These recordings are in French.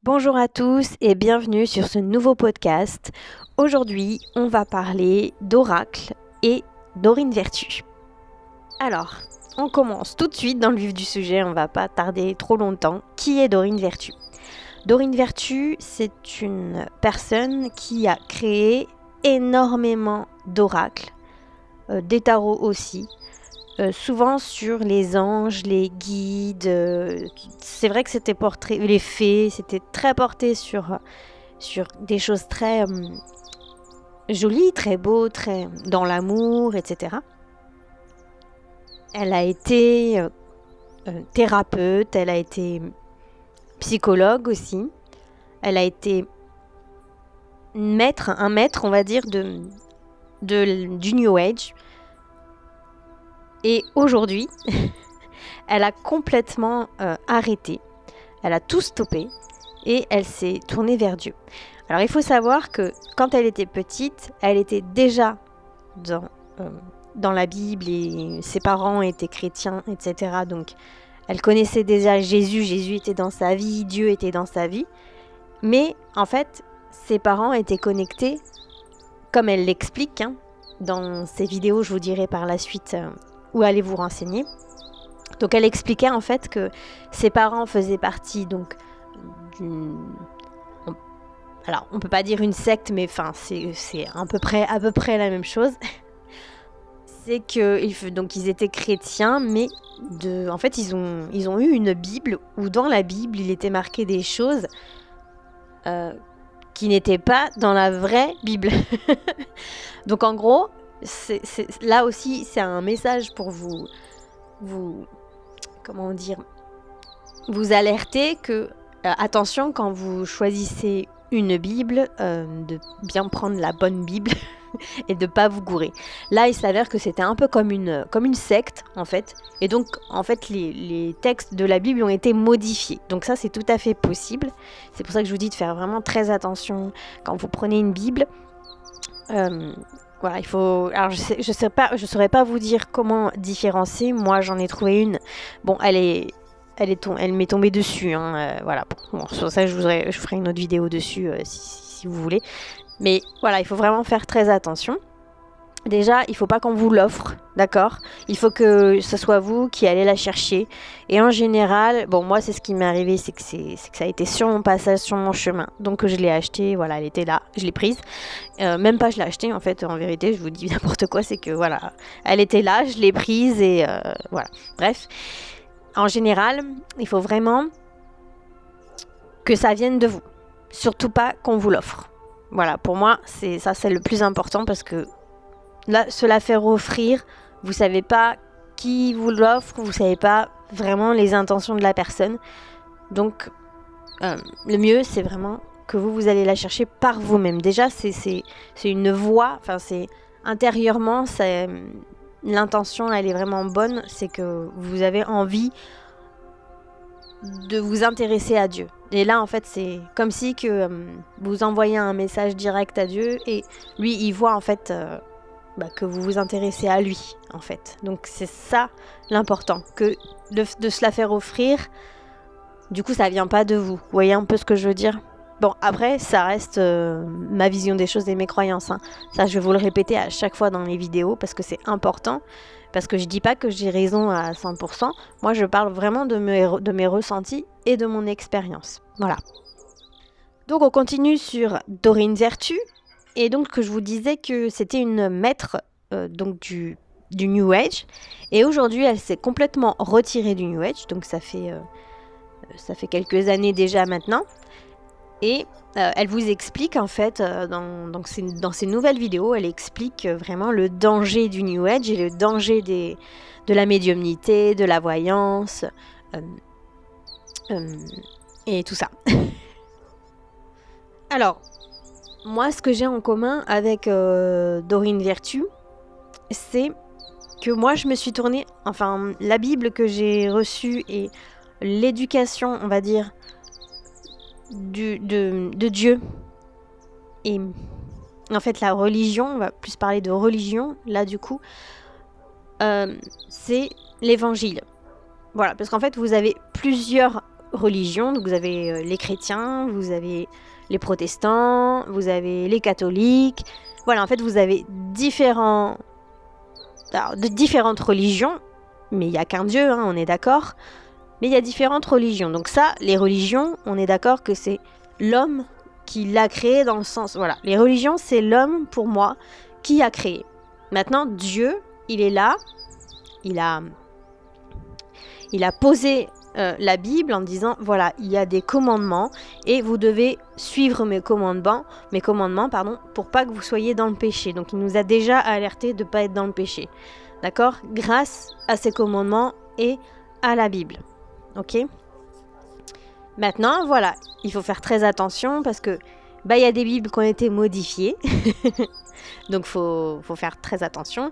Bonjour à tous et bienvenue sur ce nouveau podcast. Aujourd'hui, on va parler d'oracle et d'Aurine Vertu. Alors, on commence tout de suite dans le vif du sujet, on va pas tarder trop longtemps. Qui est Dorine Vertu ? Dorine Vertu, c'est une personne qui a créé énormément d'oracles, des tarots aussi. Souvent sur les anges, les guides, c'est vrai que c'était porté, les fées, c'était très porté sur des choses très jolies, très beaux, très dans l'amour, etc. Elle a été thérapeute, elle a été psychologue aussi, elle a été un maître, on va dire, du New Age. Et aujourd'hui, elle a complètement arrêté, elle a tout stoppé et elle s'est tournée vers Dieu. Alors il faut savoir que quand elle était petite, elle était déjà dans la Bible et ses parents étaient chrétiens, etc. Donc elle connaissait déjà Jésus, Jésus était dans sa vie, Dieu était dans sa vie. Mais en fait, ses parents étaient connectés, comme elle l'explique, dans ses vidéos, je vous dirai par la suite où allez vous renseigner. Donc elle expliquait en fait que ses parents faisaient partie donc alors on peut pas dire une secte, mais enfin c'est à peu près la même chose. C'est que donc ils étaient chrétiens, mais en fait ils ont eu une Bible où dans la Bible il était marqué des choses qui n'étaient pas dans la vraie Bible. Donc en gros, là aussi c'est un message pour vous comment dire, vous alerter que attention quand vous choisissez une Bible, de bien prendre la bonne Bible et de pas vous gourer. Là, il s'avère que c'était un peu comme une secte en fait, et donc en fait les textes de la Bible ont été modifiés. Donc ça c'est tout à fait possible. C'est pour ça que je vous dis de faire vraiment très attention quand vous prenez une Bible. Voilà, il faut. Alors je saurais pas vous dire comment différencier. Moi, j'en ai trouvé une. Bon, elle m'est tombée dessus. Voilà. Bon, sur ça, je ferai une autre vidéo dessus si vous voulez. Mais voilà, il faut vraiment faire très attention. Déjà, il faut pas qu'on vous l'offre, d'accord ? Il faut que ce soit vous qui allez la chercher. Et en général, bon, moi, c'est ce qui m'est arrivé, c'est que ça a été sur mon passage, sur mon chemin. Donc, je l'ai achetée, voilà, elle était là, je l'ai prise. Même pas je l'ai achetée, en fait, en vérité, je vous dis n'importe quoi, c'est que, voilà, elle était là, je l'ai prise et voilà. Bref, en général, il faut vraiment que ça vienne de vous. Surtout pas qu'on vous l'offre. Voilà, pour moi, c'est le plus important parce que là, se la faire offrir, vous savez pas qui vous l'offre, vous savez pas vraiment les intentions de la personne. Donc, le mieux, c'est vraiment que vous allez la chercher par vous-même. Déjà, c'est une voie, enfin, c'est intérieurement, l'intention, elle est vraiment bonne. C'est que vous avez envie de vous intéresser à Dieu. Et là, en fait, c'est comme si que vous envoyez un message direct à Dieu et lui, il voit en fait que vous vous intéressez à lui, en fait. Donc c'est ça l'important, que de se la faire offrir. Du coup, ça vient pas de vous. Vous voyez un peu ce que je veux dire ? Bon, après, ça reste ma vision des choses et mes croyances. Ça, je vais vous le répéter à chaque fois dans les vidéos parce que c'est important. Parce que je dis pas que j'ai raison à 100%. Moi, je parle vraiment de mes ressentis et de mon expérience. Voilà. Donc, on continue sur Dorine Vertu. Et donc, que je vous disais que c'était une maître donc du New Age. Et aujourd'hui, elle s'est complètement retirée du New Age. Donc, ça fait quelques années déjà maintenant. Et elle vous explique en fait, dans ses nouvelles vidéos, elle explique vraiment le danger du New Age et le danger de la médiumnité, de la voyance, et tout ça. Alors, moi, ce que j'ai en commun avec Dorine Vertu, c'est que moi, je me suis tournée, enfin, la Bible que j'ai reçue et l'éducation, on va dire, de Dieu et en fait la religion, on va plus parler de religion là du coup, c'est l'évangile. Voilà, parce qu'en fait vous avez plusieurs religions. Donc vous avez les chrétiens, vous avez les protestants, vous avez les catholiques. Voilà, en fait, vous avez différentes religions, mais il n'y a qu'un Dieu, hein, on est d'accord. Mais il y a différentes religions. Donc ça, les religions, on est d'accord que c'est l'homme qui l'a créé dans le sens... Voilà, les religions, c'est l'homme, pour moi, qui a créé. Maintenant, Dieu, il est là, il a posé la Bible en disant, voilà, il y a des commandements et vous devez suivre mes commandements, pour pas que vous soyez dans le péché. Donc il nous a déjà alerté de ne pas être dans le péché. D'accord? Grâce à ces commandements et à la Bible. Ok? Maintenant, voilà, il faut faire très attention parce que il y a des Bibles qui ont été modifiées. Donc faut faire très attention.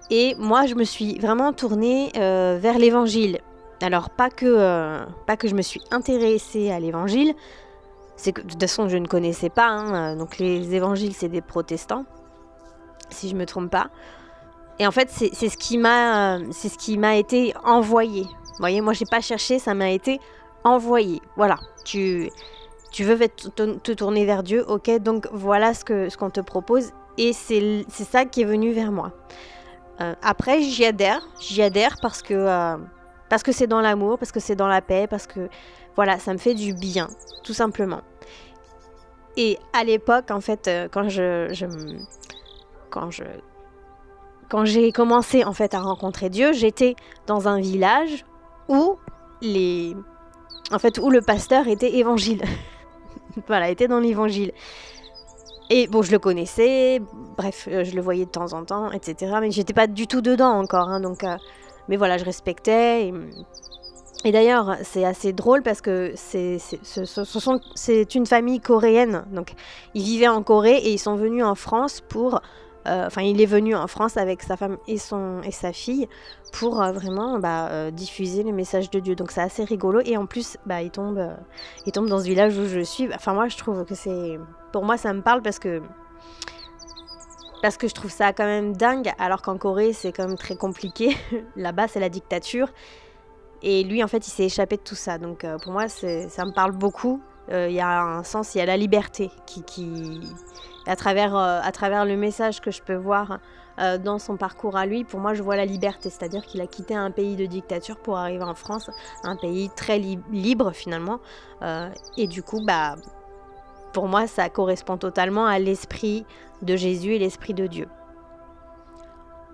Et moi, je me suis vraiment tournée vers l'évangile. Alors, pas que je me suis intéressée à l'évangile, c'est que de toute façon, je ne connaissais pas. Hein, donc, les évangiles, c'est des protestants, si je me trompe pas. Et en fait, c'est ce qui m'a été envoyé. Vous voyez, moi, j'ai pas cherché, ça m'a été envoyé. Voilà, tu veux te tourner vers Dieu, ok, donc voilà ce qu'on te propose. Et c'est ça qui est venu vers moi. Après, j'y adhère parce que c'est dans l'amour, parce que c'est dans la paix, parce que voilà, ça me fait du bien, tout simplement. Et à l'époque, en fait, quand j'ai commencé en fait à rencontrer Dieu, j'étais dans un village où le pasteur était évangile. Voilà, était dans l'évangile. Et bon, je le connaissais, bref, je le voyais de temps en temps, etc. Mais j'étais pas du tout dedans encore, hein, donc... mais voilà, je respectais. Et d'ailleurs, c'est assez drôle parce que c'est une famille coréenne. Donc, ils vivaient en Corée et ils sont venus en France pour... il est venu en France avec sa femme et sa fille pour vraiment diffuser le message de Dieu. Donc, c'est assez rigolo. Et en plus, il tombe dans ce village où je suis. Enfin, moi, je trouve que c'est... Pour moi, ça me parle parce que je trouve ça quand même dingue, alors qu'en Corée, c'est quand même très compliqué. Là-bas, c'est la dictature. Et lui, en fait, il s'est échappé de tout ça. Donc, pour moi, ça me parle beaucoup. Il y a un sens, il y a la liberté qui à travers le message que je peux voir dans son parcours à lui, pour moi, je vois la liberté. C'est-à-dire qu'il a quitté un pays de dictature pour arriver en France, un pays très libre, finalement. Et du coup, pour moi, ça correspond totalement à l'esprit de Jésus et l'esprit de Dieu.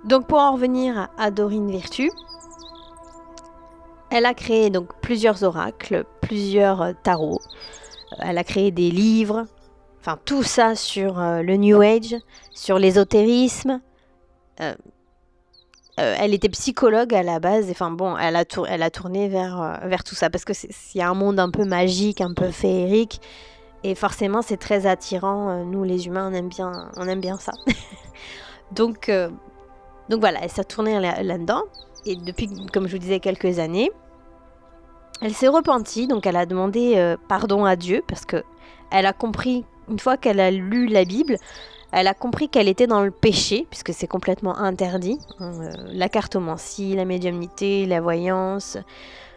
Donc, pour en revenir à Dorine Virtue, elle a créé donc plusieurs oracles, plusieurs tarots. Elle a créé des livres, enfin tout ça sur le New Age, sur l'ésotérisme. Elle était psychologue à la base. Enfin bon, elle a tourné vers tout ça parce que y a un monde un peu magique, un peu féerique. Et forcément, c'est très attirant. Nous, les humains, on aime bien ça. Donc voilà, elle s'est tournée là-dedans. Et depuis, comme je vous disais, quelques années, elle s'est repentie. Donc, elle a demandé pardon à Dieu parce que elle a compris, une fois qu'elle a lu la Bible, elle a compris qu'elle était dans le péché, puisque c'est complètement interdit. La cartomancie, la médiumnité, la voyance,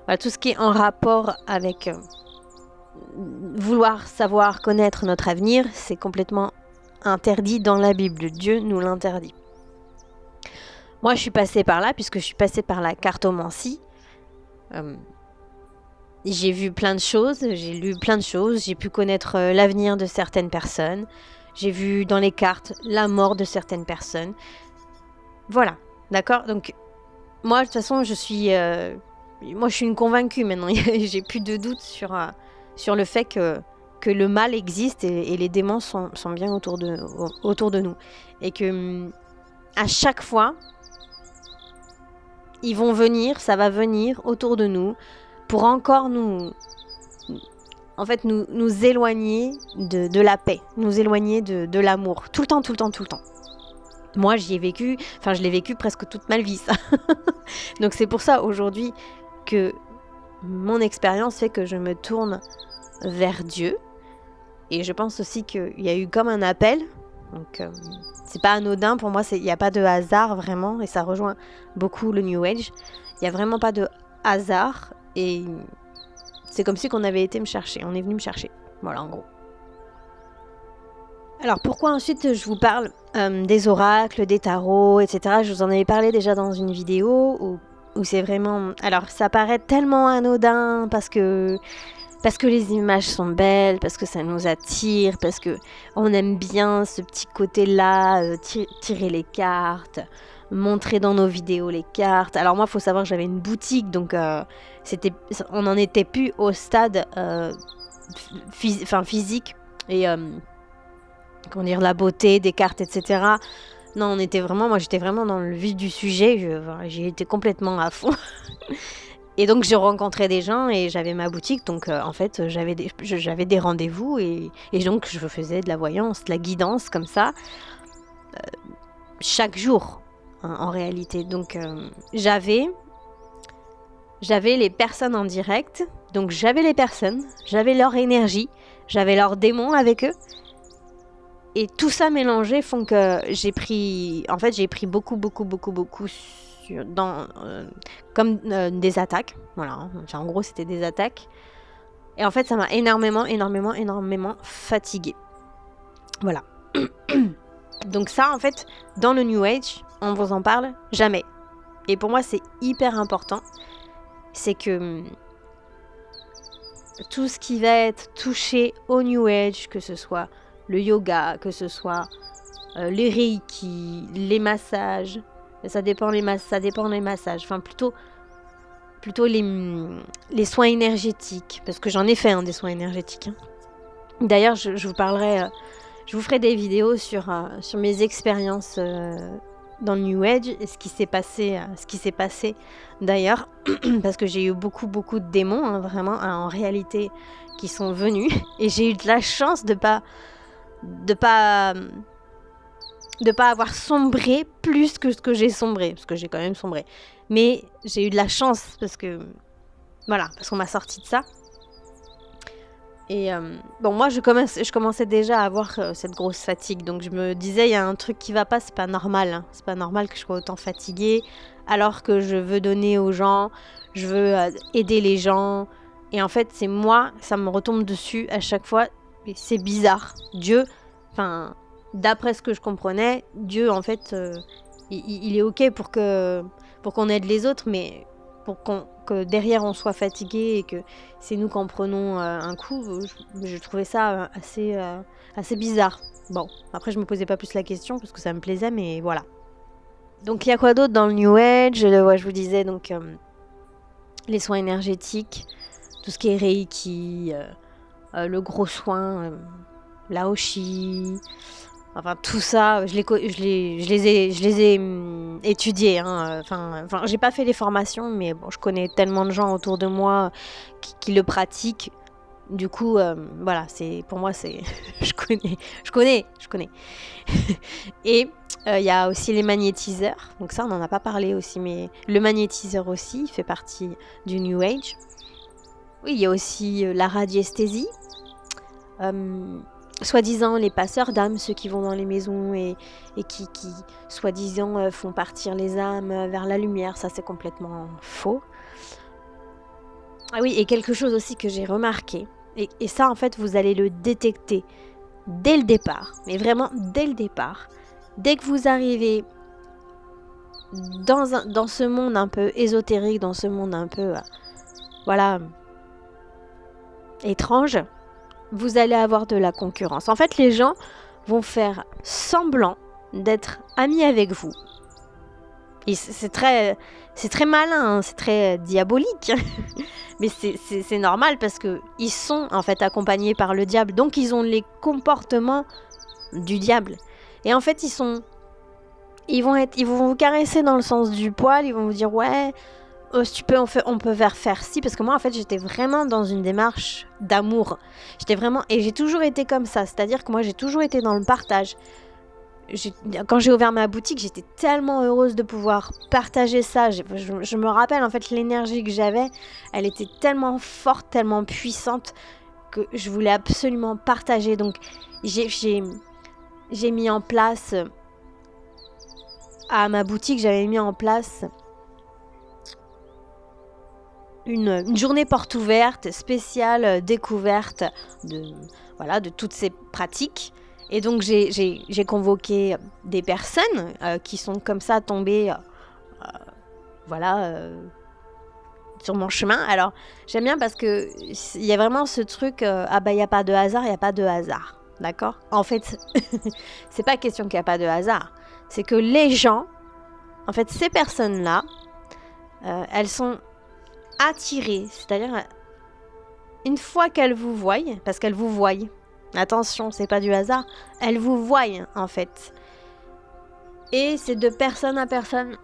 voilà, tout ce qui est en rapport avec... vouloir savoir, connaître notre avenir, c'est complètement interdit dans la Bible. Dieu nous l'interdit. Moi, je suis passée par là, puisque je suis passée par la cartomancie. J'ai vu plein de choses, j'ai lu plein de choses, j'ai pu connaître l'avenir de certaines personnes. J'ai vu dans les cartes la mort de certaines personnes. Voilà, d'accord? Donc, moi, de toute façon, je suis une convaincue maintenant. J'ai plus de doute sur le fait que le mal existe et les démons sont bien autour de nous. Et que à chaque fois, ils vont venir, ça va venir autour de nous pour encore nous éloigner de la paix, nous éloigner de l'amour. Tout le temps. Moi, je l'ai vécu presque toute ma vie, ça. Donc c'est pour ça, aujourd'hui, que mon expérience fait que je me tourne vers Dieu. Et je pense aussi qu'il y a eu comme un appel. Donc c'est pas anodin pour moi, il n'y a pas de hasard vraiment. Et ça rejoint beaucoup le New Age. Il n'y a vraiment pas de hasard. Et C'est comme si qu'on avait été me chercher, on est venu me chercher. Voilà, en gros. Alors pourquoi ensuite je vous parle des oracles, des tarots, etc. Je vous en avais parlé déjà dans une vidéo où c'est vraiment... Alors ça paraît tellement anodin parce que les images sont belles, parce que ça nous attire, parce que on aime bien ce petit côté-là, tirer les cartes, montrer dans nos vidéos les cartes. Alors moi, il faut savoir que j'avais une boutique, donc on n'en était plus au stade physique et comment dire, la beauté des cartes, etc. Non, moi j'étais vraiment dans le vif du sujet, j'ai été complètement à fond. Et donc j'ai rencontré des gens et j'avais ma boutique, donc en fait j'avais des rendez-vous et donc je faisais de la voyance, de la guidance comme ça, chaque jour hein, en réalité. Donc j'avais les personnes en direct, donc j'avais les personnes, j'avais leur énergie, j'avais leurs démons avec eux. Et tout ça mélangé font que j'ai pris beaucoup comme des attaques. Voilà, en gros c'était des attaques. Et en fait ça m'a énormément fatiguée. Voilà. Donc ça en fait, dans le New Age, on vous en parle jamais. Et pour moi c'est hyper important. C'est que tout ce qui va être touché au New Age, que ce soit le yoga, que ce soit les reiki, les massages, ça dépend les massages, enfin plutôt les soins énergétiques, parce que j'en ai fait des soins énergétiques. Hein. D'ailleurs, je vous parlerai, je vous ferai des vidéos sur mes expériences dans le New Age et ce qui s'est passé d'ailleurs, parce que j'ai eu beaucoup de démons, hein, vraiment, en réalité, qui sont venus, et j'ai eu de la chance de pas avoir sombré plus que ce que j'ai sombré, parce que j'ai quand même sombré. Mais j'ai eu de la chance parce qu'on m'a sorti de ça. Et bon, moi je commençais déjà à avoir cette grosse fatigue, donc je me disais il y a un truc qui va pas, c'est pas normal, hein. C'est pas normal que je sois autant fatiguée alors que je veux donner aux gens, je veux aider les gens. Et en fait c'est moi, ça me retombe dessus à chaque fois. Et c'est bizarre. Dieu, enfin, d'après ce que je comprenais, Dieu, en fait, il est OK pour qu'on aide les autres, mais que derrière on soit fatigué et que c'est nous qu'en prenons un coup, je trouvais ça assez bizarre. Bon, après je me posais pas plus la question parce que ça me plaisait, mais voilà. Donc il y a quoi d'autre dans le New Age? Je vous disais, donc les soins énergétiques, tout ce qui est Reiki, le gros soin, Laoshi, enfin tout ça, je les ai étudiés. Hein, enfin, j'ai pas fait les formations, mais bon, je connais tellement de gens autour de moi qui le pratiquent. Du coup, voilà, pour moi, je connais. Et il y a aussi les magnétiseurs. Donc ça, on n'en a pas parlé aussi, mais le magnétiseur aussi fait partie du New Age. Oui, il y a aussi la radiesthésie. Soi-disant les passeurs d'âmes, ceux qui vont dans les maisons et qui soi-disant font partir les âmes vers la lumière. Ça, c'est complètement faux. Ah oui, et quelque chose aussi que j'ai remarqué, et ça, en fait, vous allez le détecter dès le départ, mais vraiment dès le départ. Dès que vous arrivez dans ce monde un peu ésotérique, dans ce monde un peu, voilà, étrange, vous allez avoir de la concurrence. En fait, les gens vont faire semblant d'être amis avec vous. Et c'est très malin, hein, c'est très diabolique. Mais c'est normal parce qu'ils sont en fait accompagnés par le diable. Donc ils ont les comportements du diable. Et en fait, ils vont vous caresser dans le sens du poil. Ils vont vous dire ouais, si tu peux, on peut faire ci. Parce que moi, en fait, j'étais vraiment dans une démarche d'amour. Et j'ai toujours été comme ça. C'est-à-dire que moi, j'ai toujours été dans le partage. Quand j'ai ouvert ma boutique, j'étais tellement heureuse de pouvoir partager ça. Je me rappelle, en fait, l'énergie que j'avais, elle était tellement forte, tellement puissante que je voulais absolument partager. Donc, j'ai mis en place, à ma boutique, j'avais mis en place une journée porte ouverte, spéciale découverte de toutes ces pratiques. Et donc j'ai convoqué des personnes qui sont comme ça tombées sur mon chemin. Alors j'aime bien parce que il y a vraiment ce truc il n'y a pas de hasard, il n'y a pas de hasard. D'accord ? En fait, c'est pas question qu'il n'y a pas de hasard. C'est que les gens, en fait, ces personnes-là, elles sont attirées. C'est-à-dire, une fois qu'elles vous voient, parce qu'elles vous voient, attention, c'est pas du hasard, elles vous voient, en fait. Et c'est de personne à personne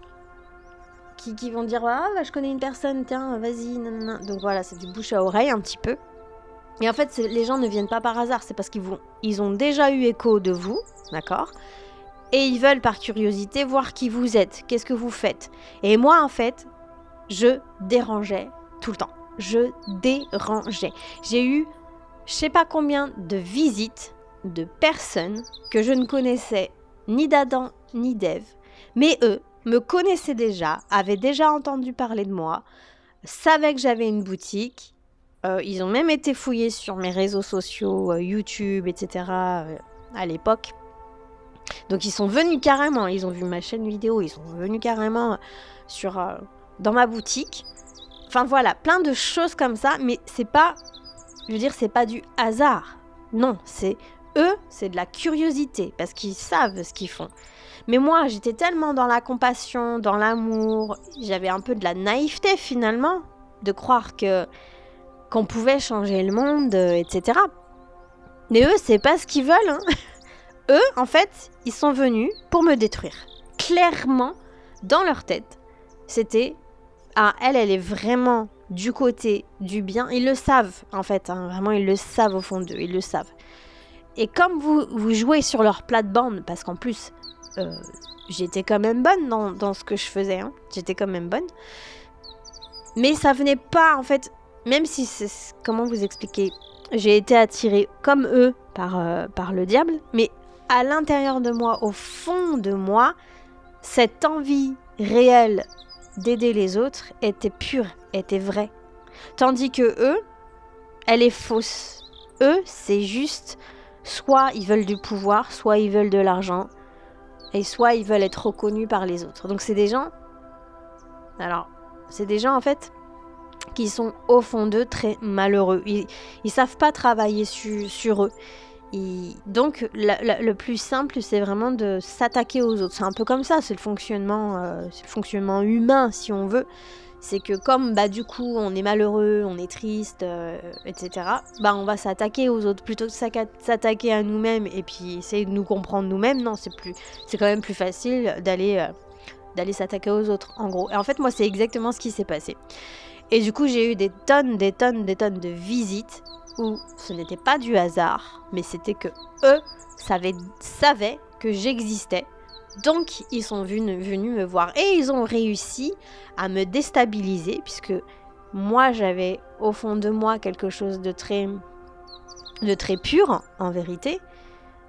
qui vont dire « Ah, bah, je connais une personne, tiens, vas-y, nanana. » Donc voilà, c'est du bouche à oreille un petit peu. Et en fait, les gens ne viennent pas par hasard, c'est parce qu'ils ont déjà eu écho de vous, d'accord ? Et ils veulent par curiosité voir qui vous êtes, qu'est-ce que vous faites. Et moi, en fait, je dérangeais tout le temps. Je dérangeais. J'ai eu, je sais pas combien de visites de personnes que je ne connaissais ni d'Adam ni d'Ève, mais eux me connaissaient déjà, avaient déjà entendu parler de moi, savaient que j'avais une boutique. Ils ont même été fouillés sur mes réseaux sociaux, YouTube, etc. À l'époque. Donc ils sont venus carrément, ils ont vu ma chaîne vidéo, ils sont venus carrément dans ma boutique. Enfin voilà, plein de choses comme ça, mais c'est pas, c'est pas du hasard. Non, c'est de la curiosité, parce qu'ils savent ce qu'ils font. Mais moi, j'étais tellement dans la compassion, dans l'amour, j'avais un peu de la naïveté finalement, de croire qu'on pouvait changer le monde, etc. Mais eux, c'est pas ce qu'ils veulent. Hein. Eux, en fait, ils sont venus pour me détruire. Clairement, dans leur tête, c'était « Ah, elle est vraiment du côté du bien. » Ils le savent, en fait. Hein, vraiment, ils le savent au fond d'eux. Ils le savent. Et comme vous jouez sur leur plate-bande, parce qu'en plus, j'étais quand même bonne dans ce que je faisais. Hein, j'étais quand même bonne. Mais ça venait pas, en fait... Même si c'est... Comment vous expliquer ? J'ai été attirée comme eux par le diable, mais à l'intérieur de moi, au fond de moi, cette envie réelle d'aider les autres était pure, était vraie. Tandis que eux, elle est fausse. Eux, c'est juste, soit ils veulent du pouvoir, soit ils veulent de l'argent, et soit ils veulent être reconnus par les autres. Donc c'est des gens... Alors, c'est des gens en fait... qui sont au fond d'eux très malheureux. Ils savent pas travailler sur eux. Donc le plus simple, c'est vraiment de s'attaquer aux autres. C'est un peu comme ça, c'est le fonctionnement humain, si on veut. C'est que comme du coup on est malheureux, on est triste, etc. On va s'attaquer aux autres plutôt que s'attaquer à nous-mêmes et puis essayer de nous comprendre nous-mêmes. Non, c'est quand même plus facile d'aller s'attaquer aux autres, en gros. Et en fait, moi, c'est exactement ce qui s'est passé. Et du coup, j'ai eu des tonnes de visites où ce n'était pas du hasard, mais c'était que eux savaient que j'existais. Donc, ils sont venus me voir. Et ils ont réussi à me déstabiliser, puisque moi, j'avais au fond de moi quelque chose de très pur, en vérité,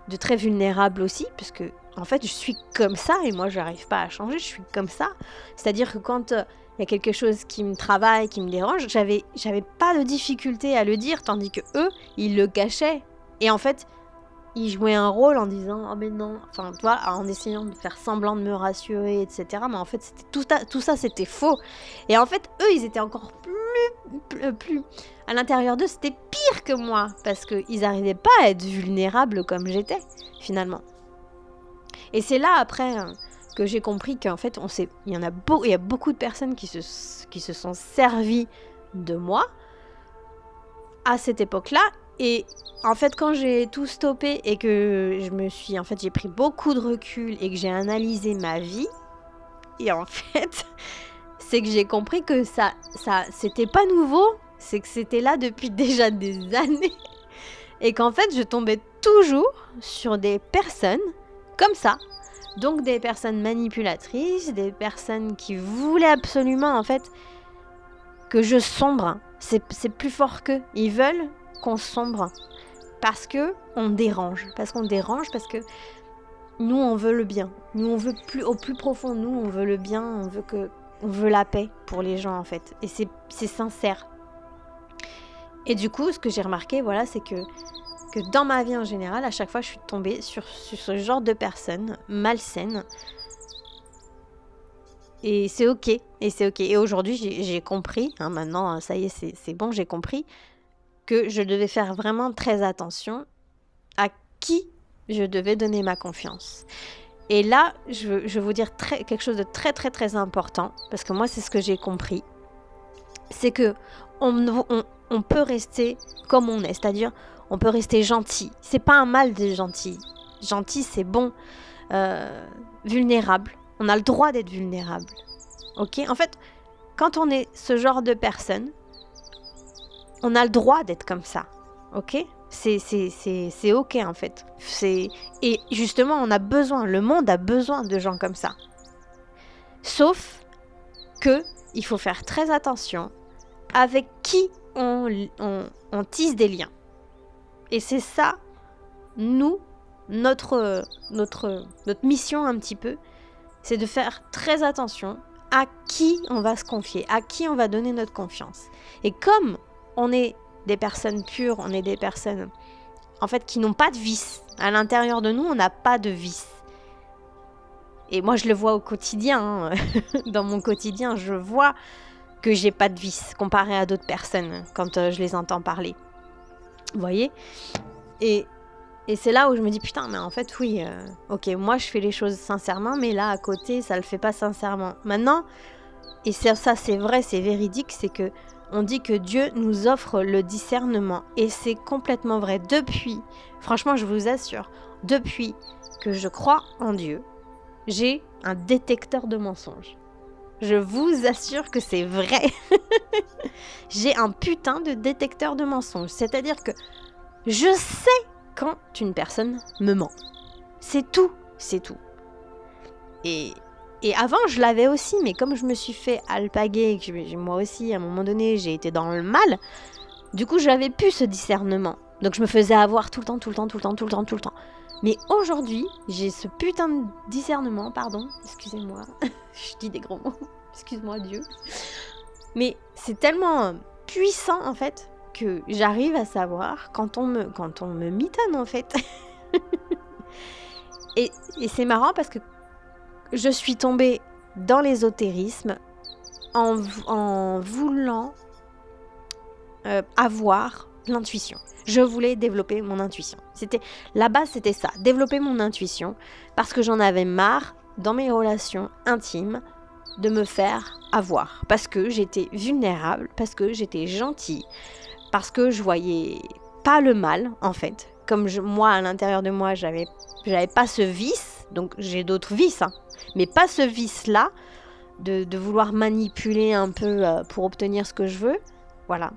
de très vulnérable aussi, puisque, en fait, je suis comme ça, et moi, je n'arrive pas à changer, je suis comme ça. C'est-à-dire que quand... il y a quelque chose qui me travaille, qui me dérange, j'avais pas de difficulté à le dire, tandis que eux, ils le cachaient. Et en fait, ils jouaient un rôle en disant « Oh mais non », enfin, tu vois, en essayant de faire semblant de me rassurer, etc. Mais en fait, tout ça, c'était faux. Et en fait, eux, ils étaient encore plus à l'intérieur d'eux, c'était pire que moi, parce qu'ils n'arrivaient pas à être vulnérables comme j'étais, finalement. Et c'est là, après... que j'ai compris qu'en fait, il y a beaucoup de personnes qui se sont servies de moi à cette époque-là. Et en fait, quand j'ai tout stoppé et que j'ai pris beaucoup de recul et que j'ai analysé ma vie, et en fait, c'est que j'ai compris que ça c'était pas nouveau, c'est que c'était là depuis déjà des années. Et qu'en fait, je tombais toujours sur des personnes comme ça. Donc des personnes manipulatrices, des personnes qui voulaient absolument en fait que je sombre. C'est plus fort qu'eux. Ils veulent qu'on sombre parce que on dérange, parce que nous on veut le bien. Nous on veut au plus profond, nous on veut le bien, on veut que on veut la paix pour les gens en fait. Et c'est sincère. Et du coup, ce que j'ai remarqué, voilà, c'est que dans ma vie en général, à chaque fois, je suis tombée sur ce genre de personnes malsaines. Et c'est ok. Et c'est ok. Et aujourd'hui, j'ai compris, hein, maintenant, ça y est, c'est bon, j'ai compris que je devais faire vraiment très attention à qui je devais donner ma confiance. Et là, je veux vous dire quelque chose de très, très, très important, parce que moi, c'est ce que j'ai compris. C'est que on peut rester comme on est, c'est-à-dire on peut rester gentil. C'est pas un mal d'être gentil. Gentil, c'est bon. Vulnérable. On a le droit d'être vulnérable. Ok ? En fait, quand on est ce genre de personne, on a le droit d'être comme ça. Ok ? C'est ok en fait. Et justement, on a besoin, le monde a besoin de gens comme ça. Sauf que il faut faire très attention avec qui on tisse des liens. Et c'est ça, notre mission un petit peu, c'est de faire très attention à qui on va se confier, à qui on va donner notre confiance. Et comme on est des personnes pures, on est des personnes en fait qui n'ont pas de vices. À l'intérieur de nous, on n'a pas de vices. Et moi, je le vois au quotidien. Hein. Dans mon quotidien, je vois que j'ai pas de vices comparé à d'autres personnes quand je les entends parler. Vous voyez ? Et c'est là où je me dis, putain, mais en fait, oui, ok, moi, je fais les choses sincèrement, mais là, à côté, ça le fait pas sincèrement. Maintenant, et ça c'est vrai, c'est véridique, c'est que on dit que Dieu nous offre le discernement. Et c'est complètement vrai. Depuis, franchement, je vous assure, depuis que je crois en Dieu, j'ai un détecteur de mensonges. Je vous assure que c'est vrai. J'ai un putain de détecteur de mensonges. C'est-à-dire que je sais quand une personne me ment. C'est tout, c'est tout. Et avant, je l'avais aussi, mais comme je me suis fait alpaguer, que moi aussi, à un moment donné, j'ai été dans le mal, du coup, j'avais plus ce discernement. Donc, je me faisais avoir tout le temps. Mais aujourd'hui, j'ai ce putain de discernement, pardon, excusez-moi, je dis des gros mots, excuse-moi Dieu. Mais c'est tellement puissant, en fait, que j'arrive à savoir quand on me mitonne, en fait. et c'est marrant parce que je suis tombée dans l'ésotérisme en voulant avoir l'intuition. Je voulais développer mon intuition. La base, c'était ça, développer mon intuition, parce que j'en avais marre dans mes relations intimes de me faire avoir, parce que j'étais vulnérable, parce que j'étais gentille, parce que je voyais pas le mal, en fait. Comme moi, à l'intérieur de moi, j'avais pas ce vice, donc j'ai d'autres vices, hein, mais pas ce vice-là de vouloir manipuler un peu pour obtenir ce que je veux. Voilà.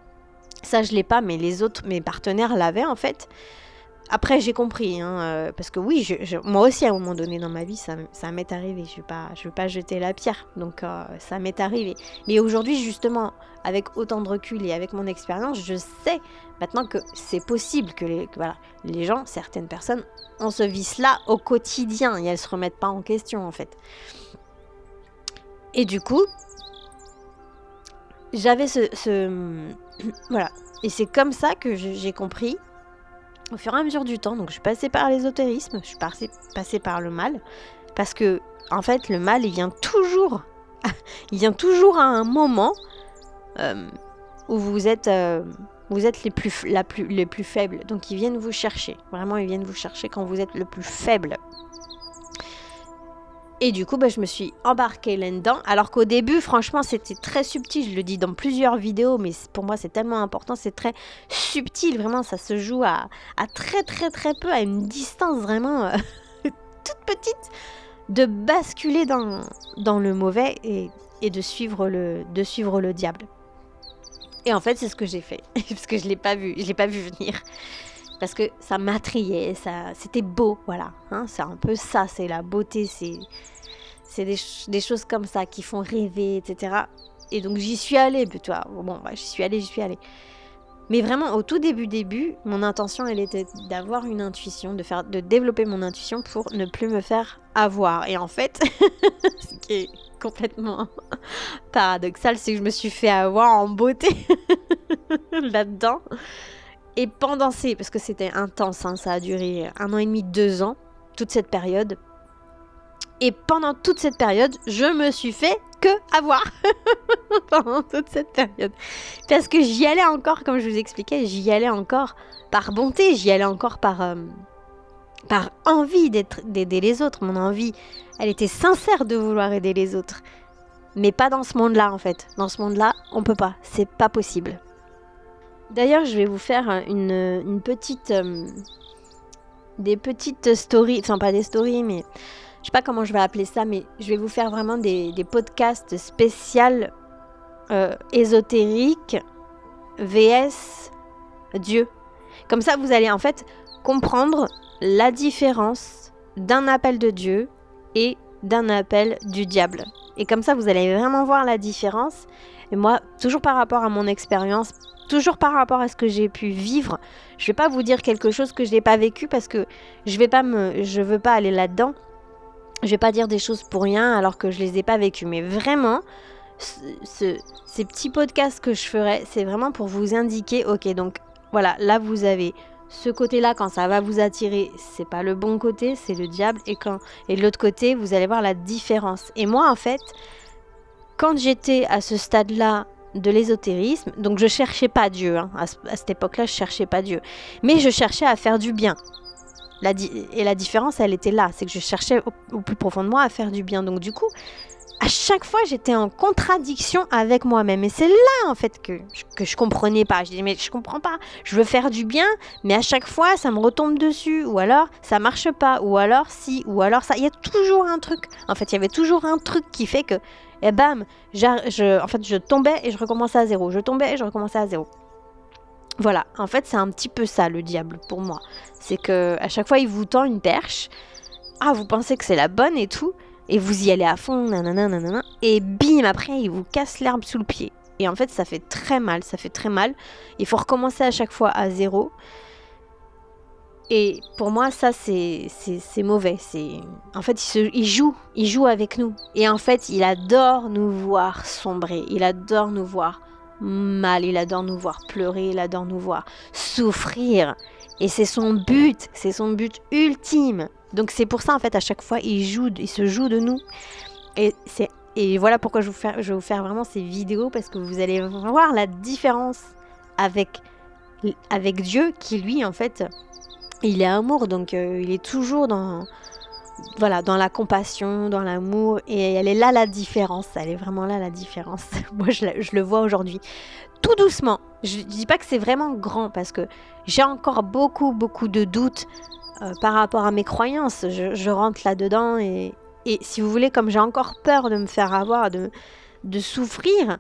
Ça, je l'ai pas, mais mes partenaires l'avaient, en fait. Après, j'ai compris, hein, parce que oui, moi aussi, à un moment donné dans ma vie, ça m'est arrivé. Je vais pas jeter la pierre, donc ça m'est arrivé. Mais aujourd'hui, justement, avec autant de recul et avec mon expérience, je sais maintenant que c'est possible que les gens, certaines personnes, ont ce vice-là au quotidien et elles se remettent pas en question, en fait. Et du coup, j'avais voilà. Et c'est comme ça que j'ai compris, au fur et à mesure du temps, donc je suis passée par l'ésotérisme, je suis passée par le mal, parce que, en fait, le mal, il vient toujours à un moment où vous êtes les plus faibles. Donc, ils viennent vous chercher. Vraiment, ils viennent vous chercher quand vous êtes le plus faible. Et du coup, je me suis embarquée là-dedans. Alors qu'au début, franchement, c'était très subtil. Je le dis dans plusieurs vidéos, mais pour moi, c'est tellement important. C'est très subtil. Vraiment, ça se joue à très, très, très peu, à une distance vraiment toute petite, de basculer dans le mauvais et de suivre le diable. Et en fait, c'est ce que j'ai fait. Parce que je l'ai pas vu venir. Parce que ça m'attrayait, c'était beau, voilà. Hein, c'est un peu ça, c'est la beauté, c'est des choses comme ça qui font rêver, etc. Et donc j'y suis allée, j'y suis allée. Mais vraiment, au tout début, mon intention, elle était d'avoir une intuition, de développer mon intuition pour ne plus me faire avoir. Et en fait, ce qui est complètement paradoxal, c'est que je me suis fait avoir en beauté là-dedans. Et pendant parce que c'était intense, hein, ça a duré 1 an et demi, 2 ans, toute cette période. Et pendant toute cette période, je me suis fait que avoir pendant toute cette période. Parce que j'y allais encore, comme je vous expliquais, j'y allais encore par bonté, j'y allais encore par envie d'aider les autres. Mon envie, elle était sincère de vouloir aider les autres. Mais pas dans ce monde-là, en fait. Dans ce monde-là, on peut pas. C'est pas possible. D'ailleurs, je vais vous faire une petite... des petites stories, enfin pas des stories, mais je sais pas comment je vais appeler ça, mais je vais vous faire vraiment des podcasts spéciaux ésotériques vs Dieu. Comme ça, vous allez en fait comprendre la différence d'un appel de Dieu et d'un appel du diable. Et comme ça, vous allez vraiment voir la différence. Et moi, toujours par rapport à mon expérience, toujours par rapport à ce que j'ai pu vivre, je vais pas vous dire quelque chose que je n'ai pas vécu parce que je veux pas aller là-dedans. Je vais pas dire des choses pour rien alors que je les ai pas vécues. Mais vraiment, ces petits podcasts que je ferai, c'est vraiment pour vous indiquer, ok, donc voilà, là vous avez ce côté-là, quand ça va vous attirer, c'est pas le bon côté, c'est le diable. Et de l'autre côté, vous allez voir la différence. Et moi, en fait, quand j'étais à ce stade-là de l'ésotérisme, donc je cherchais pas Dieu, hein, à cette époque-là, je cherchais pas Dieu. Mais je cherchais à faire du bien. Et la différence, elle était là, c'est que je cherchais au plus profond de moi à faire du bien. Donc du coup, à chaque fois, j'étais en contradiction avec moi-même. Et c'est là, en fait, que je comprenais pas. Je disais, mais je comprends pas. Je veux faire du bien, mais à chaque fois, ça me retombe dessus. Ou alors, ça marche pas. Ou alors, si. Ou alors, ça. Il y a toujours un truc. En fait, il y avait toujours un truc qui fait que, et bam, je tombais et je recommençais à zéro. Je tombais et je recommençais à zéro. Voilà. En fait, c'est un petit peu ça, le diable, pour moi. C'est que à chaque fois, il vous tend une perche. Ah, vous pensez que c'est la bonne et tout. Et vous y allez à fond, nanana, nanana, et bim, après, il vous casse l'herbe sous le pied. Et en fait, ça fait très mal, ça fait très mal. Il faut recommencer à chaque fois à zéro. Et pour moi, ça, c'est mauvais. En fait, il joue avec nous. Et en fait, il adore nous voir sombrer. Il adore nous voir mal. Il adore nous voir pleurer. Il adore nous voir souffrir. Et c'est son but ultime. Donc c'est pour ça, en fait, à chaque fois, il se joue de nous. Et voilà pourquoi je vais vous faire vraiment ces vidéos, parce que vous allez voir la différence avec Dieu, qui lui, en fait, il est amour. Donc il est toujours dans la compassion, dans l'amour. Et elle est là la différence. Elle est vraiment là la différence. Moi, je le vois aujourd'hui. Tout doucement. Je dis pas que c'est vraiment grand, parce que j'ai encore beaucoup de doutes par rapport à mes croyances. Je rentre là-dedans et si vous voulez, comme j'ai encore peur de me faire avoir, de souffrir,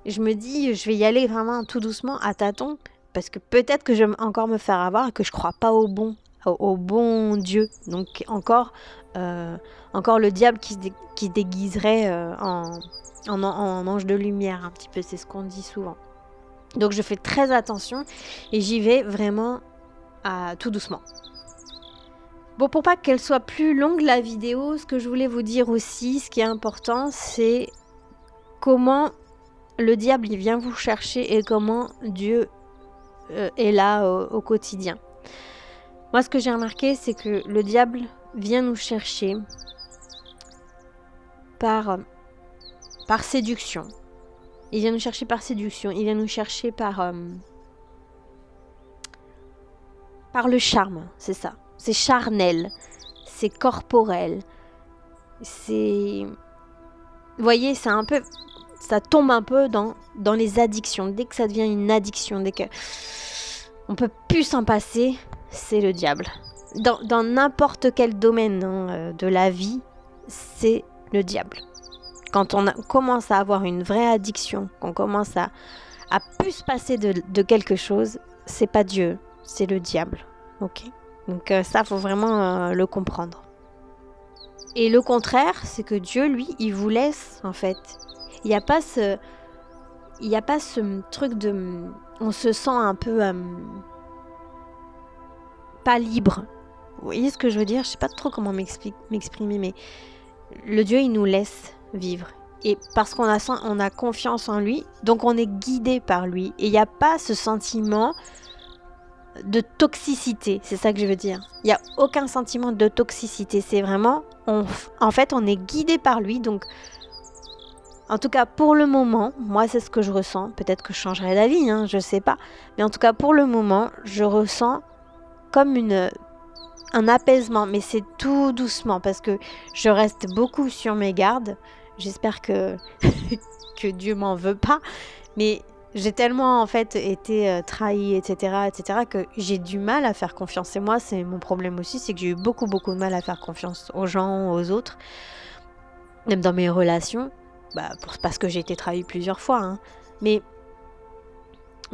je me dis, je vais y aller vraiment tout doucement, à tâtons, parce que peut-être que je vais encore me faire avoir et que je crois pas au bon Dieu. Donc encore le diable qui se déguiserait en ange de lumière, un petit peu, c'est ce qu'on dit souvent. Donc je fais très attention et j'y vais vraiment tout doucement. Bon, pour pas qu'elle soit plus longue la vidéo, ce que je voulais vous dire aussi, ce qui est important, c'est comment le diable il vient vous chercher et comment Dieu est là au quotidien. Moi, ce que j'ai remarqué, c'est que le diable vient nous chercher par séduction. Il vient nous chercher par séduction, il vient nous chercher par le charme, c'est ça. C'est charnel, c'est corporel, c'est... Vous voyez, c'est un peu... Ça tombe un peu dans les addictions. Dès que ça devient une addiction, dès que on peut plus s'en passer, c'est le diable. Dans n'importe quel domaine de la vie, c'est le diable. Quand on commence à avoir une vraie addiction, qu'on commence à plus se passer de quelque chose, c'est pas Dieu, c'est le diable. Ok ? Donc ça, faut vraiment le comprendre. Et le contraire, c'est que Dieu, lui, il vous laisse, en fait. Il n'y a pas ce truc de... On se sent un peu... pas libre. Vous voyez ce que je veux dire ? Je sais pas trop comment m'exprimer, mais le Dieu, il nous laisse vivre. Et parce on a confiance en lui, donc on est guidé par lui. Et il n'y a pas ce sentiment de toxicité, c'est ça que je veux dire. Il n'y a aucun sentiment de toxicité, c'est vraiment, en fait, on est guidé par lui. Donc, en tout cas, pour le moment, moi, c'est ce que je ressens. Peut-être que je changerai d'avis, hein, je sais pas. Mais en tout cas, pour le moment, je ressens comme un apaisement. Mais c'est tout doucement parce que je reste beaucoup sur mes gardes. J'espère que, que Dieu m'en veut pas. Mais j'ai tellement en fait été trahie, etc., que j'ai du mal à faire confiance. Et moi, c'est mon problème aussi, c'est que j'ai eu beaucoup de mal à faire confiance aux gens, aux autres, même dans mes relations, parce que j'ai été trahie plusieurs fois. Hein. Mais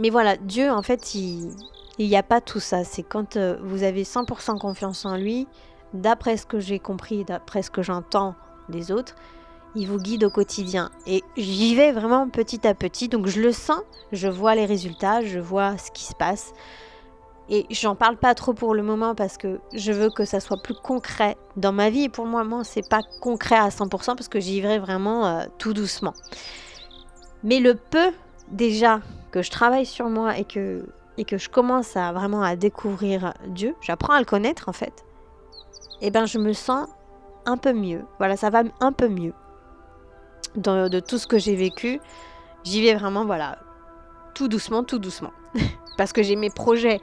voilà, Dieu, en fait, il n'y a pas tout ça. C'est quand vous avez 100% confiance en lui, d'après ce que j'ai compris, d'après ce que j'entends des autres, il vous guide au quotidien. Et j'y vais vraiment petit à petit. Donc je le sens, je vois les résultats, je vois ce qui se passe. Et j'en parle pas trop pour le moment parce que je veux que ça soit plus concret dans ma vie. Et pour moi, c'est pas concret à 100% parce que j'y vais vraiment tout doucement. Mais le peu déjà que je travaille sur moi et que je commence vraiment à découvrir Dieu, j'apprends à le connaître en fait, et ben je me sens un peu mieux. Voilà, ça va un peu mieux. De tout ce que j'ai vécu, j'y vais vraiment, voilà, tout doucement. Parce que j'ai mes projets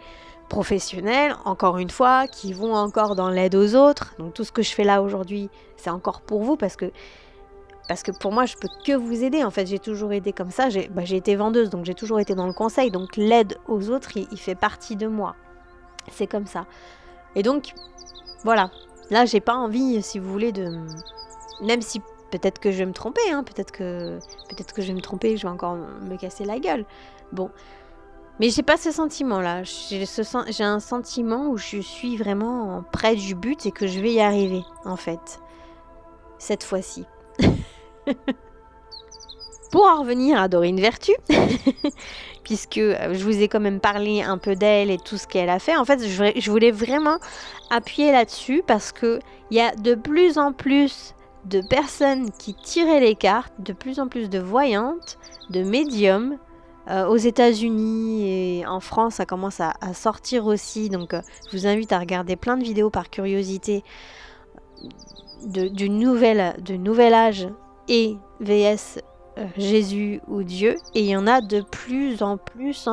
professionnels, encore une fois, qui vont encore dans l'aide aux autres. Donc tout ce que je fais là aujourd'hui, c'est encore pour vous, parce que pour moi, je peux que vous aider. En fait, j'ai toujours aidé comme ça. J'ai été vendeuse, donc j'ai toujours été dans le conseil. Donc l'aide aux autres, il fait partie de moi. C'est comme ça. Et donc, voilà. Là, j'ai pas envie, si vous voulez, même si peut-être que je vais me tromper, hein, peut-être que je vais me tromper, je vais encore me casser la gueule. Bon. Mais j'ai pas ce sentiment-là. J'ai un sentiment où je suis vraiment près du but et que je vais y arriver, en fait. Cette fois-ci. Pour en revenir à Dorine Vertu, puisque je vous ai quand même parlé un peu d'elle et tout ce qu'elle a fait, en fait, je voulais vraiment appuyer là-dessus parce qu'il y a de plus en plus de personnes qui tiraient les cartes, de plus en plus de voyantes, de médiums. Aux États-Unis et en France, ça commence à sortir aussi. Donc, je vous invite à regarder plein de vidéos par curiosité du nouvel âge et VS Jésus ou Dieu. Et il y en a de plus en plus.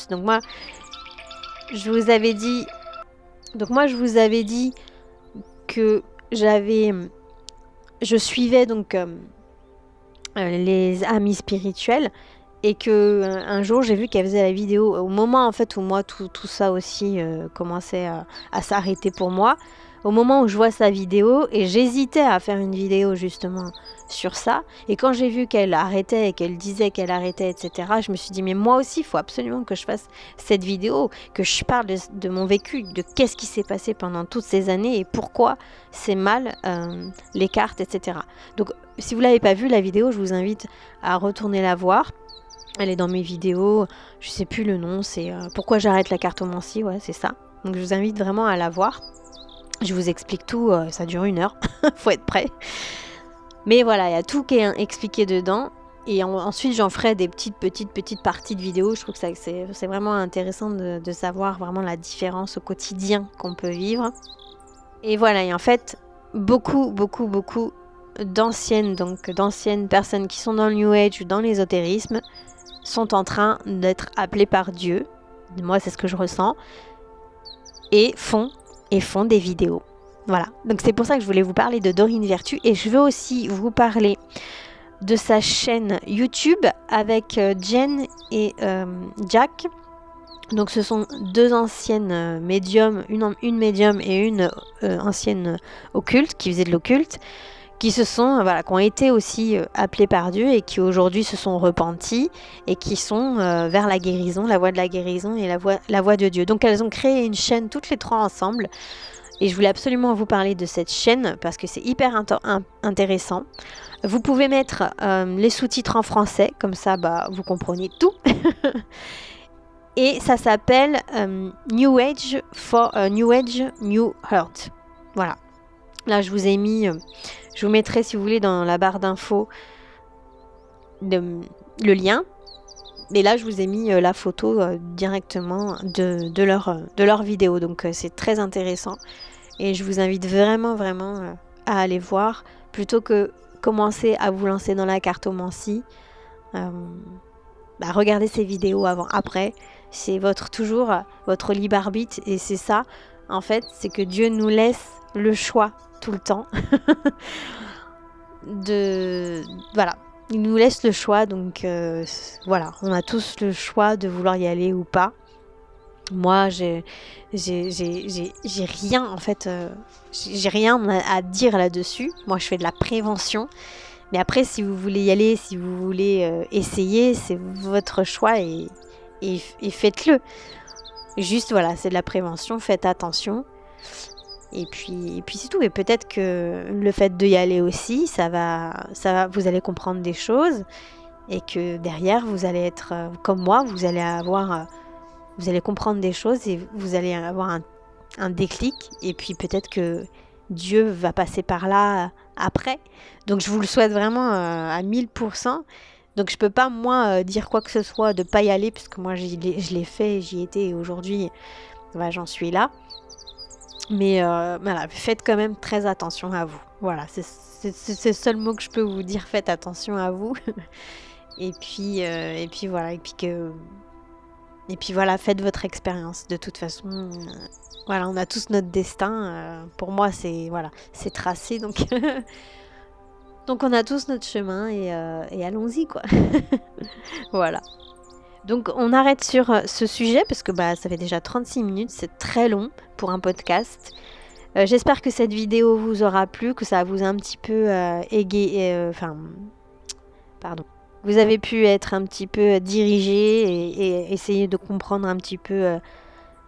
Donc moi, je vous avais dit que je suivais donc les amis spirituels. Et que un jour j'ai vu qu'elle faisait la vidéo au moment en fait où moi tout ça aussi commençait à s'arrêter pour moi, au moment où je vois sa vidéo, et j'hésitais à faire une vidéo justement sur ça, et quand j'ai vu qu'elle arrêtait et qu'elle disait qu'elle arrêtait, etc., je me suis dit mais moi aussi il faut absolument que je fasse cette vidéo, que je parle de mon vécu, de qu'est-ce qui s'est passé pendant toutes ces années et pourquoi c'est mal les cartes, etc. Donc si vous l'avez pas vu la vidéo, je vous invite à retourner la voir. Elle est dans mes vidéos, je sais plus le nom, c'est pourquoi j'arrête la cartomancie, ouais c'est ça. Donc je vous invite vraiment à la voir. Je vous explique tout, ça dure 1 heure, faut être prêt. Mais voilà, il y a tout qui est expliqué dedans. Et ensuite j'en ferai des petites parties de vidéos. Je trouve que c'est vraiment intéressant de savoir vraiment la différence au quotidien qu'on peut vivre. Et voilà, et en fait, beaucoup d'anciennes personnes qui sont dans le New Age ou dans l'ésotérisme sont en train d'être appelés par Dieu, moi c'est ce que je ressens, et font des vidéos. Voilà, donc c'est pour ça que je voulais vous parler de Dorine Vertu, et je veux aussi vous parler de sa chaîne YouTube avec Jen et Jack. Donc ce sont 2 anciennes médiums, une médium et une ancienne occulte, qui faisait de l'occulte, qui ont été aussi appelés par Dieu et qui aujourd'hui se sont repentis et qui sont vers la guérison, la voie de la guérison et la voie de Dieu. Donc elles ont créé une chaîne toutes les 3 ensemble, et je voulais absolument vous parler de cette chaîne parce que c'est hyper intéressant. Vous pouvez mettre les sous-titres en français, comme ça vous comprenez tout. Et ça s'appelle New Age New Heart. Voilà. Là, je vous ai mis, je vous mettrai si vous voulez dans la barre d'infos le lien. Et là, je vous ai mis la photo directement de leur vidéo. Donc, c'est très intéressant. Et je vous invite vraiment, vraiment à aller voir. Plutôt que commencer à vous lancer dans la cartomancie, regardez ces vidéos avant-après. C'est toujours votre libre arbitre. Et c'est ça, en fait, c'est que Dieu nous laisse le choix tout le temps. Voilà. Il nous laisse le choix, donc voilà, on a tous le choix de vouloir y aller ou pas. Moi, j'ai rien, en fait, j'ai rien à dire là-dessus. Moi, je fais de la prévention. Mais après, si vous voulez y aller, si vous voulez essayer, c'est votre choix et faites-le. Juste, voilà, c'est de la prévention, faites attention. Et puis c'est tout. Et peut-être que le fait d'y aller aussi, ça va, vous allez comprendre des choses et que derrière, vous allez être comme moi, vous allez comprendre des choses et vous allez avoir un déclic. Et puis peut-être que Dieu va passer par là après. Donc je vous le souhaite vraiment à 1000%. Donc je peux pas, moi, dire quoi que ce soit de pas y aller, puisque moi, je l'ai fait, j'y étais et aujourd'hui, j'en suis là. Mais voilà, faites quand même très attention à vous. Voilà, c'est le seul mot que je peux vous dire, faites attention à vous. et puis voilà, et puis voilà, faites votre expérience. De toute façon, voilà, on a tous notre destin. Pour moi, c'est tracé, donc donc on a tous notre chemin et allons-y, quoi. Voilà. Donc on arrête sur ce sujet parce que ça fait déjà 36 minutes, c'est très long pour un podcast. J'espère que cette vidéo vous aura plu, que ça vous a un petit peu vous avez pu être un petit peu dirigé et essayer de comprendre un petit peu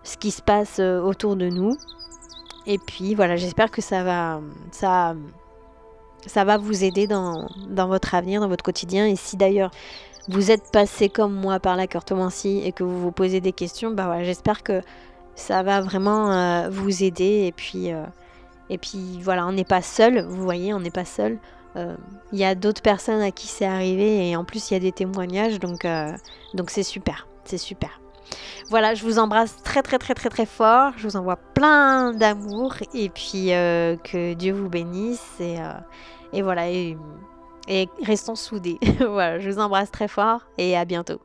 ce qui se passe autour de nous. Et puis voilà, j'espère que ça va vous aider dans votre avenir, dans votre quotidien. Et si d'ailleurs vous êtes passé comme moi par la cartomancie et que vous vous posez des questions, j'espère que ça va vraiment vous aider. Et puis voilà, on n'est pas seul, vous voyez, on n'est pas seul. Il y a d'autres personnes à qui c'est arrivé et en plus il y a des témoignages, donc c'est super, c'est super. Voilà, je vous embrasse très très très très très fort, je vous envoie plein d'amour et puis que Dieu vous bénisse et voilà, et restons soudés. Voilà, je vous embrasse très fort et à bientôt.